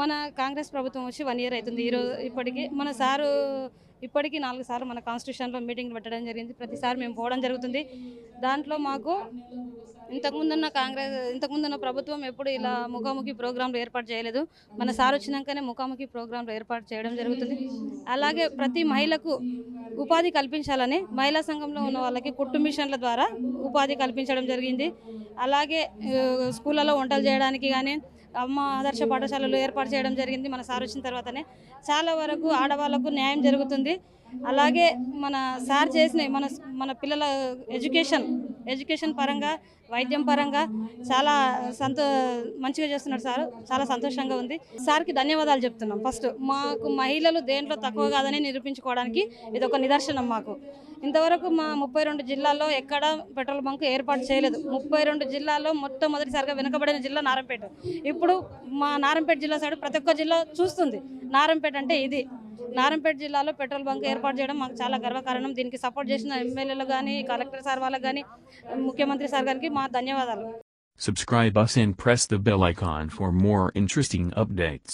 మన కాంగ్రెస్ ప్రభుత్వం వచ్చి 1 ఇయర్ అవుతుంది. ఈరోజు ఇప్పటికి మన సారు ఇప్పటికీ 4 సార్లు మన కాన్స్టిట్యూషన్లో మీటింగ్లు పెట్టడం జరిగింది. ప్రతిసారి మేము పోవడం జరుగుతుంది. దాంట్లో మాకు ఇంతకుముందున్న ప్రభుత్వం ఎప్పుడు ఇలా ముఖాముఖి ప్రోగ్రాంలు ఏర్పాటు చేయలేదు. మన సార్ వచ్చినాకనే ముఖాముఖి ప్రోగ్రాంలు ఏర్పాటు చేయడం జరుగుతుంది. అలాగే ప్రతి మహిళకు ఉపాధి కల్పించాలని మహిళా సంఘంలో ఉన్న వాళ్ళకి కుట్టు మిషన్ల ద్వారా ఉపాధి కల్పించడం జరిగింది. అలాగే స్కూళ్ళలో వంటలు చేయడానికి కానీ అమ్మ ఆదర్శ పాఠశాలలు ఏర్పాటు చేయడం జరిగింది. మన సార్ వచ్చిన తర్వాతనే చాలా వరకు ఆడవాళ్లకు న్యాయం జరుగుతుంది. అలాగే మన సార్ చేసిన మన పిల్లల ఎడ్యుకేషన్ పరంగా, వైద్యం పరంగా చాలా మంచిగా చేస్తున్నాడు సార్. చాలా సంతోషంగా ఉంది. సార్కి ధన్యవాదాలు చెప్తున్నాం. ఫస్ట్ మాకు మహిళలు దేంట్లో తక్కువ కాదని నిరూపించుకోవడానికి ఇది ఒక నిదర్శనం. మాకు ఇంతవరకు మా 32 జిల్లాల్లో ఎక్కడ పెట్రోల్ బంక్ ఏర్పాటు చేయలేదు. 32 జిల్లాల్లో మొట్టమొదటిసారిగా వెనుకబడిన జిల్లా నారంపేట. ఇప్పుడు మా నారంపేట జిల్లా సైడ్ ప్రతి ఒక్క జిల్లా చూస్తుంది నారంపేట అంటే ఇది. నారంపేట జిల్లాలో పెట్రోల్ బంక్ ఏర్పాటు చేయడం మాకు చాలా గర్వకారణం. దీనికి సపోర్ట్ చేసిన ఎమ్మెల్యేలు కానీ, కలెక్టర్ సార్ వాళ్ళకి కానీ, ముఖ్యమంత్రి సార్ గారికి మా ధన్యవాదాలు. Subscribe us and press the bell icon for more interesting updates.